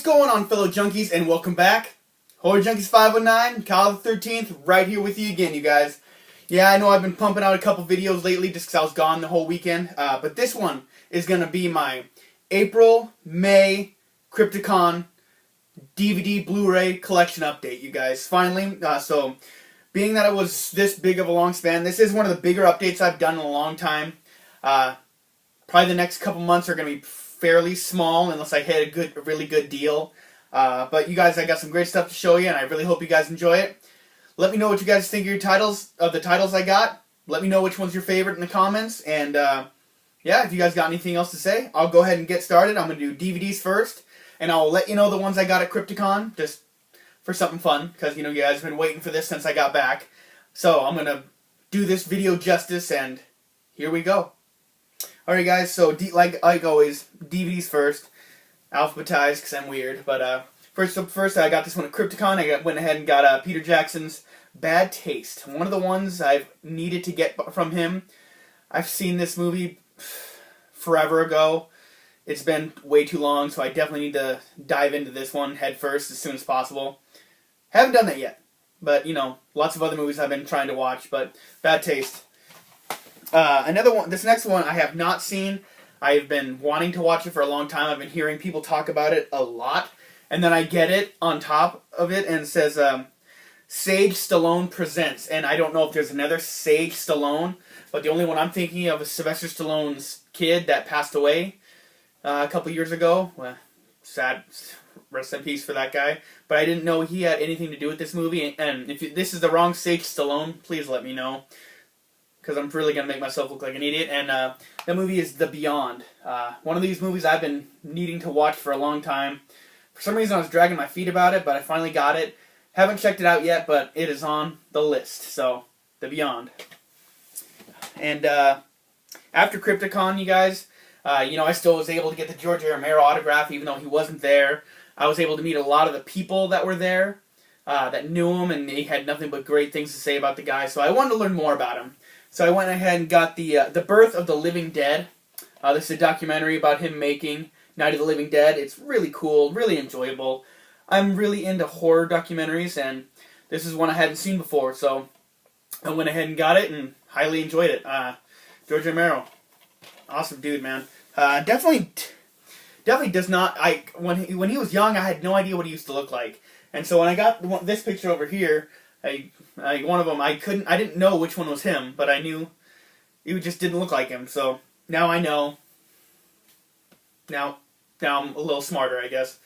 going on, fellow junkies, and welcome back. Horror Junkies 509, Kyle the 13th, right here with you again, you guys. Yeah, I know I've been pumping out a couple videos lately just because I was gone the whole weekend, but this one is going to be my April, May Crypticon DVD Blu-Ray collection update, you guys. Finally, so being that it was this big of a long span, this is one of the bigger updates I've done in a long time. Probably the next couple months are going to be fairly small unless I hit a really good deal. But you guys, I got some great stuff to show you, and I really hope you guys enjoy it. Let me know what you guys think of the titles I got. Let me know which one's your favorite in the comments. And yeah, if you guys got anything else to say, I'll go ahead and get started. I'm going to do DVDs first, and I'll let you know the ones I got at Crypticon, just for something fun, because you know you guys have been waiting for this since I got back. So I'm going to do this video justice, and here we go. Alright guys, so like always, DVDs first, alphabetized because I'm weird, but first I got this one at Crypticon. I went ahead and got Peter Jackson's Bad Taste, one of the ones I've needed to get from him. I've seen this movie forever ago. It's been way too long, so I definitely need to dive into this one head first as soon as possible. Haven't done that yet, but you know, lots of other movies I've been trying to watch, but Bad Taste. Another one, this next one I have not seen. I've been wanting to watch it for a long time. I've been hearing people talk about it a lot. And then I get it on top of it and it says, Sage Stallone Presents. And I don't know if there's another Sage Stallone, but the only one I'm thinking of is Sylvester Stallone's kid that passed away a couple years ago. Well, sad, rest in peace for that guy. But I didn't know he had anything to do with this movie. And if this is the wrong Sage Stallone, please let me know, because I'm really going to make myself look like an idiot. And the movie is The Beyond. One of these movies I've been needing to watch for a long time. For some reason I was dragging my feet about it, but I finally got it. Haven't checked it out yet, but it is on the list. So, The Beyond. And after Crypticon, you guys, you know, I still was able to get the George A. Romero autograph, even though he wasn't there. I was able to meet a lot of the people that were there, that knew him, and they had nothing but great things to say about the guy. So I wanted to learn more about him. So I went ahead and got the Birth of the Living Dead. This is a documentary about him making Night of the Living Dead. It's really cool, really enjoyable. I'm really into horror documentaries, and this is one I hadn't seen before, so I went ahead and got it and highly enjoyed it. George Romero, awesome dude, man. Definitely does not. When he was young, I had no idea what he used to look like, and so when I got this picture over here, one of them, I didn't know which one was him, but I knew it just didn't look like him. So now I know. Now I'm a little smarter, I guess.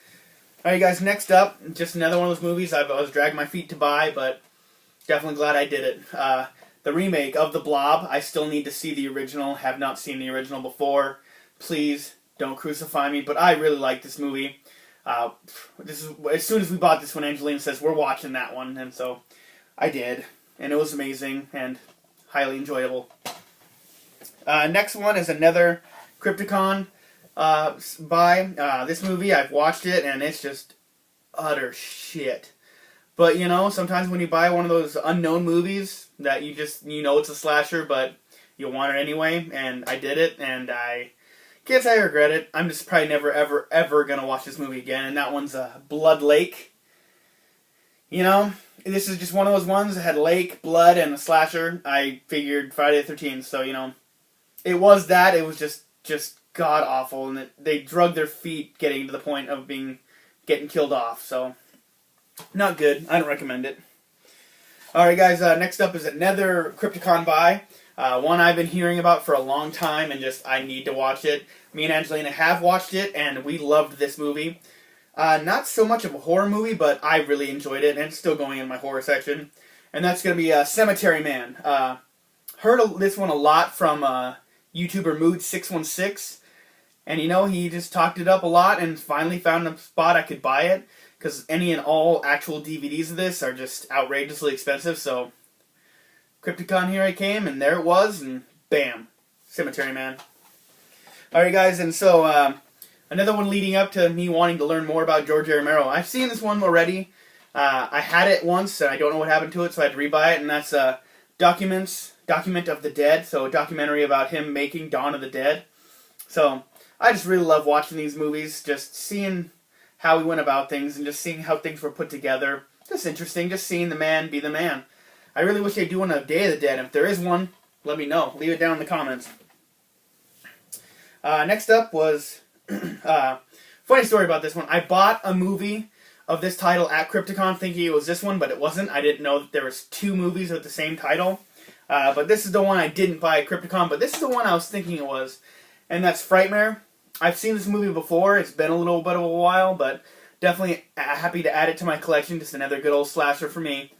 Alright guys, next up, just another one of those movies I was dragging my feet to buy, but definitely glad I did it. The remake of The Blob. I still need to see the original. Have not seen the original before. Please don't crucify me, but I really like this movie. This is as soon as we bought this one, Angelina says we're watching that one, and so I did, and it was amazing and highly enjoyable. Next one is another Crypticon buy. This movie, I've watched it, and it's just utter shit. But, you know, sometimes when you buy one of those unknown movies that you know it's a slasher, but you want it anyway, and I did it, and I can't say I regret it. I'm just probably never, ever, ever gonna watch this movie again, and that one's Blood Lake. You know, this is just one of those ones that had lake, blood, and a slasher. I figured Friday the 13th, so, you know, it was that. It was just god-awful, and they drug their feet getting to the point of getting killed off, so not good. I don't recommend it. Alright guys, next up is another Crypticon buy. One I've been hearing about for a long time, and I need to watch it. Me and Angelina have watched it, and we loved this movie. Not so much of a horror movie, but I really enjoyed it, and it's still going in my horror section. And that's going to be Cemetery Man. Heard this one a lot from YouTuber Mood616, and you know, he just talked it up a lot and finally found a spot I could buy it, because any and all actual DVDs of this are just outrageously expensive. So Crypticon, here I came, and there it was, and bam, Cemetery Man. Alright guys, and so another one leading up to me wanting to learn more about George A. Romero. I've seen this one already. I had it once, and I don't know what happened to it, so I had to rebuy it, and that's Document of the Dead, so a documentary about him making Dawn of the Dead. So I just really love watching these movies, just seeing how he went about things and just seeing how things were put together. Just interesting, just seeing the man be the man. I really wish they'd do one of Day of the Dead. If there is one, let me know. Leave it down in the comments. Next up was, funny story about this one. I bought a movie of this title at Crypticon thinking it was this one, but it wasn't. I didn't know that there was two movies with the same title. But this is the one I didn't buy at Crypticon, but this is the one I was thinking it was. And that's Frightmare. I've seen this movie before. It's been a little bit of a while, but definitely happy to add it to my collection. Just another good old slasher for me.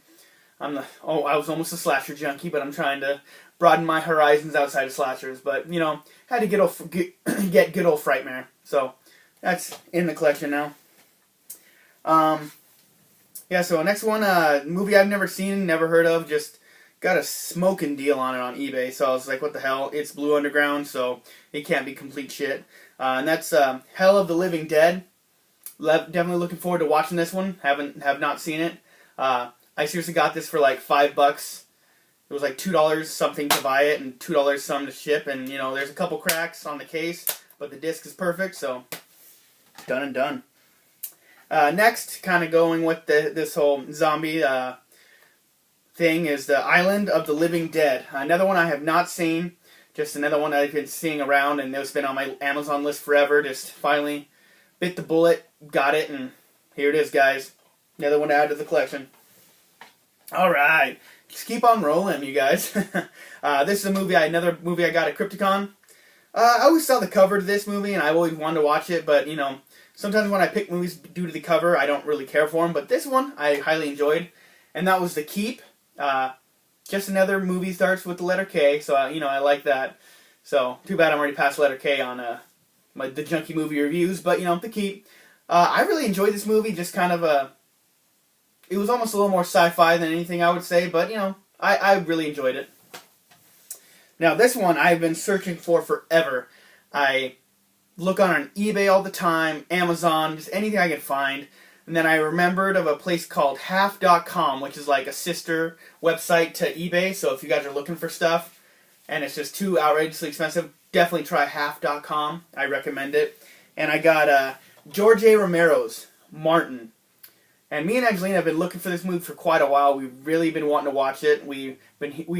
I was almost a slasher junkie, but I'm trying to broaden my horizons outside of slashers. But, you know, had to get good old Frightmare. So, that's in the collection now. Yeah, so next one, movie I've never seen, never heard of, just got a smoking deal on it on eBay. So I was like, what the hell? It's Blue Underground, so it can't be complete shit. And that's Hell of the Living Dead. Definitely looking forward to watching this one. Have not seen it. I seriously got this for like $5. It was like $2 something to buy it and $2 some to ship. And you know, there's a couple cracks on the case, but the disc is perfect. So done and done. Next, kind of going with this whole zombie thing is the Island of the Living Dead. Another one I have not seen. Just another one I've been seeing around, and it's been on my Amazon list forever. Just finally bit the bullet, got it, and here it is, guys. Another one to add to the collection. Alright, just keep on rolling, you guys. This is another movie I got at Crypticon. I always saw the cover to this movie, and I always wanted to watch it, but, you know, sometimes when I pick movies due to the cover, I don't really care for them, but this one I highly enjoyed, and that was The Keep. Just another movie starts with the letter K, so, you know, I like that. So, too bad I'm already past letter K on the junkie movie reviews, but, you know, The Keep. I really enjoyed this movie, just kind of it was almost a little more sci-fi than anything I would say, but, you know, I really enjoyed it. Now, this one I've been searching for forever. I look on eBay all the time, Amazon, just anything I can find. And then I remembered of a place called half.com, which is like a sister website to eBay. So if you guys are looking for stuff and it's just too outrageously expensive, definitely try half.com. I recommend it. And I got George A. Romero's Martin. And me and Angelina have been looking for this movie for quite a while. We've really been wanting to watch it. We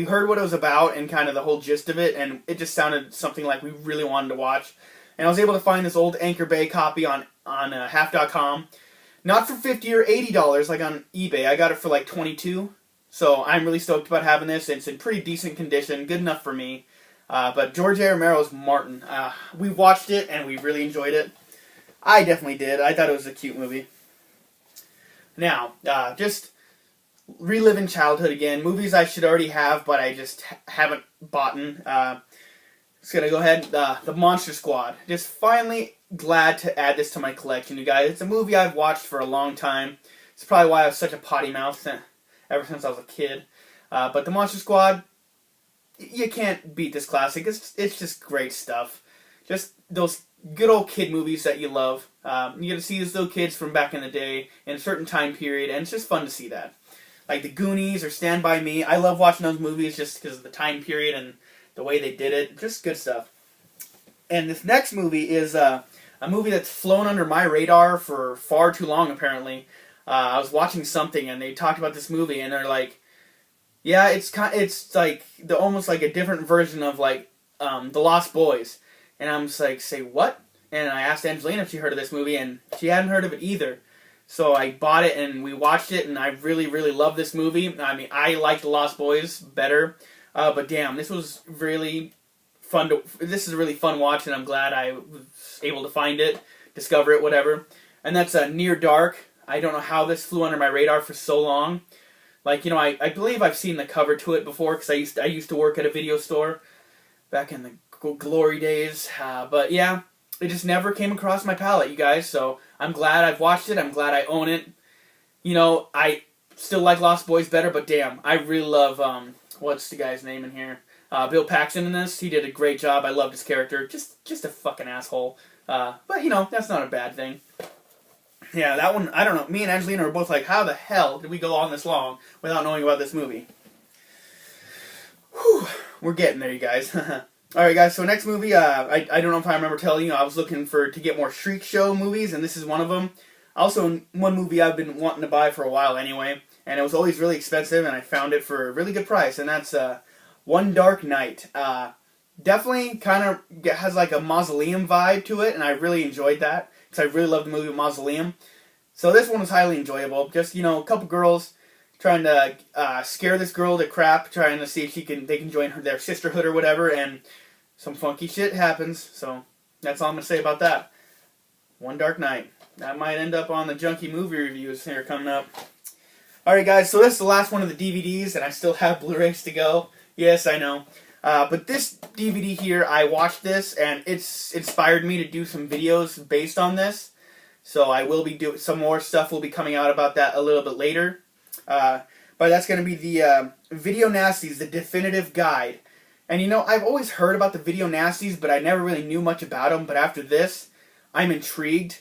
heard what it was about and kind of the whole gist of it, and it just sounded something like we really wanted to watch. And I was able to find this old Anchor Bay copy on half.com. Not for $50 or $80 like on eBay. I got it for like $22. So I'm really stoked about having this. It's in pretty decent condition. Good enough for me. But George A. Romero's Martin. We watched it and we really enjoyed it. I definitely did. I thought it was a cute movie. Now, just reliving childhood again. Movies I should already have, but I just haven't bought. Just gonna go ahead. The Monster Squad. Just finally glad to add this to my collection, you guys. It's a movie I've watched for a long time. It's probably why I have such a potty mouth ever since I was a kid. But the Monster Squad, you can't beat this classic. It's just great stuff. Just those good old kid movies that you love. You get to see these little kids from back in the day in a certain time period, and it's just fun to see that. Like The Goonies or Stand By Me. I love watching those movies just because of the time period and the way they did it. Just good stuff. And this next movie is a movie that's flown under my radar for far too long, apparently. I was watching something, and they talked about this movie, and they're like, yeah, it's like almost like a different version of like The Lost Boys. And I'm just like, say what? And I asked Angelina if she heard of this movie, and she hadn't heard of it either. So I bought it, and we watched it, and I really, really love this movie. I mean, I like The Lost Boys better, but damn, this was really fun. This is a really fun watch, and I'm glad I was able to find it, discover it, whatever. And that's Near Dark. I don't know how this flew under my radar for so long. Like, you know, I believe I've seen the cover to it before, because I used to work at a video store back in the glory days. But yeah, it just never came across my palate, you guys. So I'm glad I've watched it. I'm glad I own it. You know, I still like Lost Boys better, but damn, I really love, what's the guy's name in here? Bill Paxton in this. He did a great job. I loved his character. Just a fucking asshole. But, you know, that's not a bad thing. Yeah, that one, I don't know. Me and Angelina were both like, how the hell did we go on this long without knowing about this movie? Whew, we're getting there, you guys. Alright, guys, so next movie, I don't know if I remember telling you, I was looking to get more Shriek Show movies, and this is one of them. Also, one movie I've been wanting to buy for a while anyway, and it was always really expensive, and I found it for a really good price, and that's One Dark Night. Definitely kind of has like a Mausoleum vibe to it, and I really enjoyed that, because I really love the movie Mausoleum. So this one was highly enjoyable. Just, you know, a couple girls trying to scare this girl to crap, trying to see if they can join their sisterhood or whatever, and some funky shit happens. So that's all I'm going to say about that. One Dark Night. That might end up on the junky movie reviews here coming up. Alright guys, so this is the last one of the DVDs, and I still have Blu-rays to go. Yes, I know. But this DVD here, I watched this, and it's inspired me to do some videos based on this. So I will be doing some more stuff will be coming out about that a little bit later. But that's going to be the Video Nasties, the definitive guide. And you know, I've always heard about the Video Nasties, but I never really knew much about them. But after this, I'm intrigued.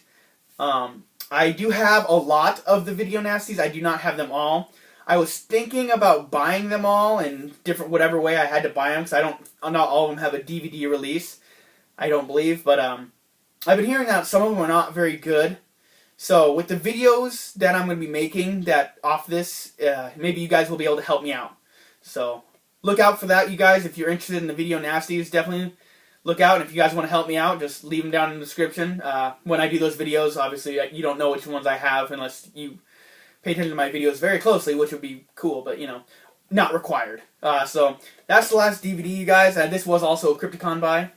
I do have a lot of the Video Nasties. I do not have them all. I was thinking about buying them all in different whatever way I had to buy them, because not all of them have a DVD release. I don't believe, but I've been hearing that some of them are not very good. So with the videos that I'm going to be making off this, maybe you guys will be able to help me out. So look out for that, you guys. If you're interested in the Video Nasties, definitely look out. And if you guys want to help me out, just leave them down in the description. When I do those videos, obviously you don't know which ones I have unless you pay attention to my videos very closely, which would be cool, but you know, not required. So that's the last DVD, you guys. This was also a Crypticon buy.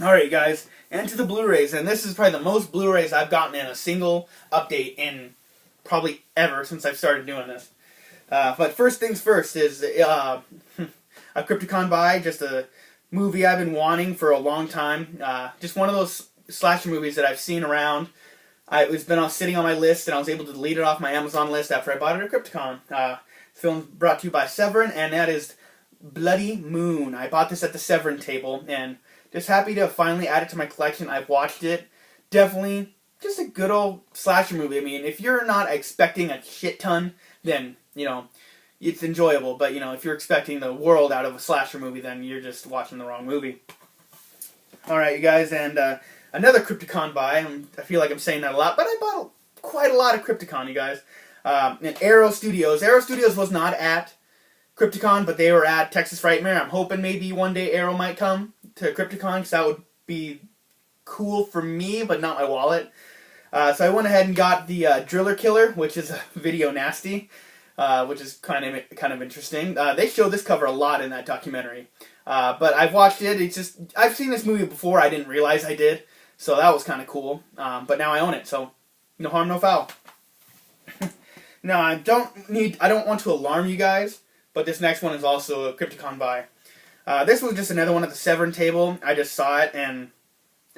Alright, guys, and to the Blu-rays, and this is probably the most Blu-rays I've gotten in a single update in probably ever since I've started doing this. But first things first is a Crypticon buy, just a movie I've been wanting for a long time. Just one of those slasher movies that I've seen around. It's been sitting on my list, and I was able to delete it off my Amazon list after I bought it at Crypticon. The film brought to you by Severin, and that is Bloody Moon. I bought this at the Severin table, and just happy to finally add it to my collection. I've watched it. Definitely just a good old slasher movie. I mean, if you're not expecting a shit ton, then, you know, it's enjoyable. But, you know, if you're expecting the world out of a slasher movie, then you're just watching the wrong movie. Alright, you guys, and another Crypticon buy. I feel like I'm saying that a lot, but I bought quite a lot of Crypticon, you guys. And Arrow Studios. Arrow Studios was not at Crypticon, but they were at Texas Frightmare. I'm hoping maybe one day Arrow might come to Crypticon, because that would be cool for me, but not my wallet. So I went ahead and got the Driller Killer, which is a Video Nasty, which is kind of interesting. They show this cover a lot in that documentary. But I've watched it. It's just, I've seen this movie before. I didn't realize I did, so that was kind of cool. But now I own it, so no harm, no foul. Now I don't want to alarm you guys, but this next one is also a Crypticon buy. This was just another one at the Severin table. I just saw it, and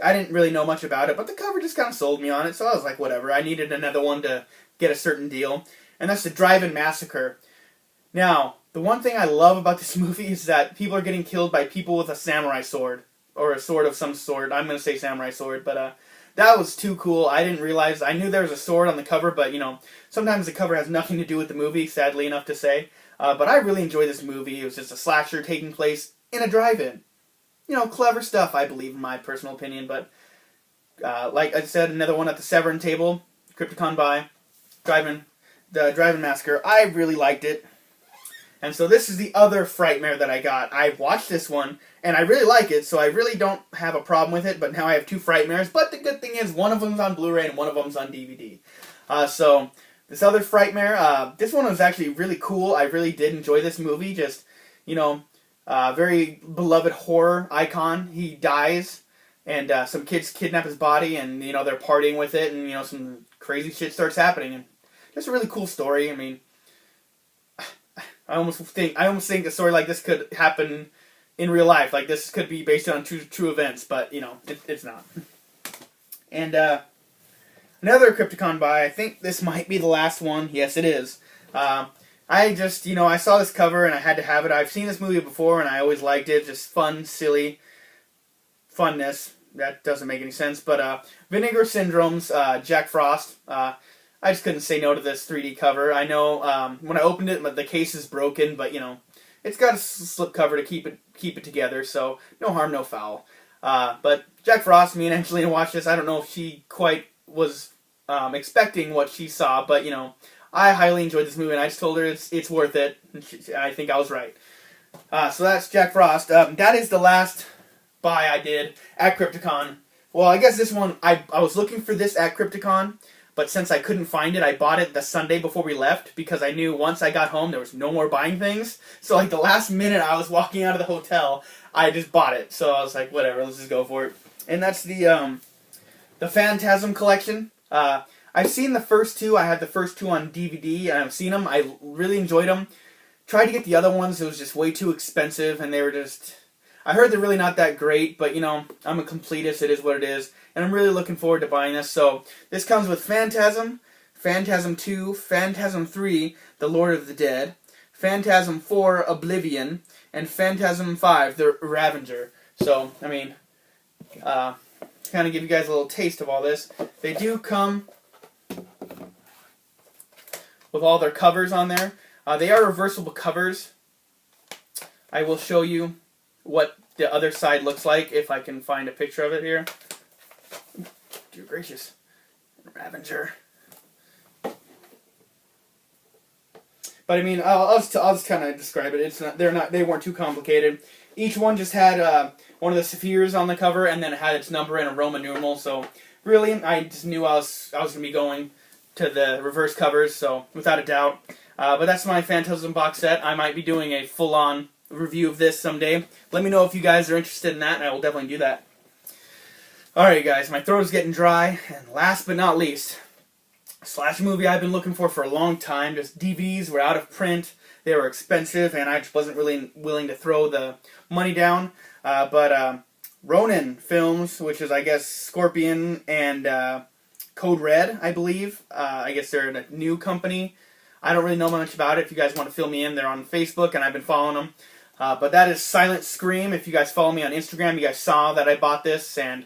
I didn't really know much about it, but the cover just kind of sold me on it, so I was like, whatever. I needed another one to get a certain deal, and that's the Drive-In Massacre. Now, the one thing I love about this movie is that people are getting killed by people with a samurai sword, or a sword of some sort. I'm going to say samurai sword, but that was too cool. I didn't realize, I knew there was a sword on the cover, but, you know, sometimes the cover has nothing to do with the movie, sadly enough to say. But I really enjoyed this movie. It was just a slasher taking place in a drive-in. You know, clever stuff, I believe, in my personal opinion. But, like I said, another one at the Severin table, Crypticon buy, the Drive-In Massacre. I really liked it. And so this is the other Frightmare that I got. I watched this one, and I really like it, so I really don't have a problem with it, but now I have two Frightmares. But the good thing is, one of them's on Blu-ray and one of them's on DVD. So this other Frightmare, this one was actually really cool. I really did enjoy this movie. Just, you know, very beloved horror icon. He dies, and some kids kidnap his body, and, you know, they're partying with it, and, you know, some crazy shit starts happening. And just a really cool story. I mean, I almost think a story like this could happen in real life. Like, this could be based on true events, but, you know, it's not. And another Crypticon buy. I think this might be the last one. Yes, it is. I just, you know, I saw this cover and I had to have it. I've seen this movie before and I always liked it. Just fun, silly funness. That doesn't make any sense. But Vinegar Syndrome's Jack Frost. I just couldn't say no to this 3D cover. I know when I opened it, the case is broken, but, you know, it's got a slip cover to keep it together, so no harm, no foul. But Jack Frost, me and Angelina watched this. I don't know if she quite was expecting what she saw, but you know, I highly enjoyed this movie, and I just told her it's worth it. And I think I was right. So that's Jack Frost. That is the last buy I did at Crypticon. Well, I guess this one, I was looking for this at Crypticon, but since I couldn't find it, I bought it the Sunday before we left because I knew once I got home there was no more buying things. So like the last minute I was walking out of the hotel, I just bought it. So I was like, whatever, let's just go for it. And that's the Phantasm collection. I've seen the first two. I had the first two on DVD, and I've seen them. I really enjoyed them. Tried to get the other ones. It was just way too expensive, and they were just... I heard they're really not that great, but, you know, I'm a completist. It is what it is. And I'm really looking forward to buying this. So, this comes with Phantasm, Phantasm 2, Phantasm 3, The Lord of the Dead, Phantasm 4, Oblivion, and Phantasm 5, The Ravager. So, I mean, kind of give you guys a little taste of all this. They do come with all their covers on there. They are reversible covers. I will show you what the other side looks like if I can find a picture of it here. Dear gracious. Ravager. But I mean, I'll just kind of describe it. It's not, they weren't too complicated. Each one just had one of the spheres on the cover, and then it had its number in a Roman numeral. So really, I just knew I was going to be going to the reverse covers. So without a doubt. But that's my Phantasm box set. I might be doing a full-on review of this someday. Let me know if you guys are interested in that, and I will definitely do that. Alright guys, my throat is getting dry, and last but not least, a slasher movie I've been looking for a long time. Just DVDs were out of print, they were expensive, and I just wasn't really willing to throw the money down. But Ronin Films, which is I guess Scorpion and Code Red, I believe. I guess they're a new company. I don't really know much about it. If you guys want to fill me in, they're on Facebook, and I've been following them. But that is Silent Scream. If you guys follow me on Instagram, you guys saw that I bought this, and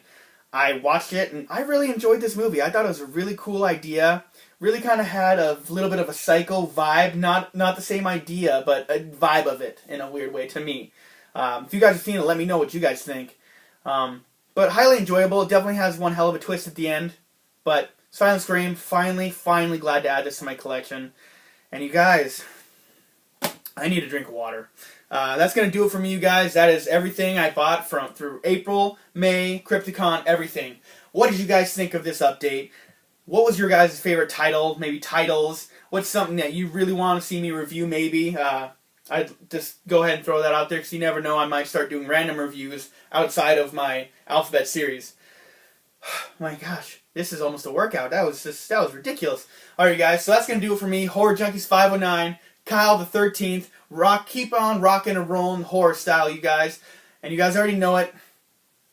I watched it, and I really enjoyed this movie. I thought it was a really cool idea. Really kind of had a little bit of a Psycho vibe. Not the same idea, but a vibe of it in a weird way to me. If you guys have seen it, let me know what you guys think. But highly enjoyable. It definitely has one hell of a twist at the end. But Silent Scream, finally glad to add this to my collection. And you guys, I need a drink of water. That's going to do it for me, you guys. That is everything I bought through April, May, Crypticon, everything. What did you guys think of this update? What was your guys' favorite title, maybe titles? What's something that you really want to see me review, maybe? I'd just go ahead and throw that out there, because you never know, I might start doing random reviews outside of my Alphabet series. My gosh, this is almost a workout. That was ridiculous. Alright guys, so that's going to do it for me. Horror Junkies 509, Kyle the 13th. Keep on rocking and rolling horror style, you guys. And you guys already know it.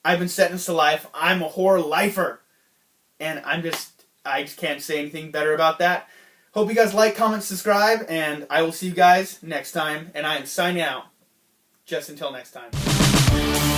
I've been sentenced to life. I'm a horror lifer. And I just can't say anything better about that. Hope you guys like, comment, subscribe, and I will see you guys next time. And I am signing out. Just until next time.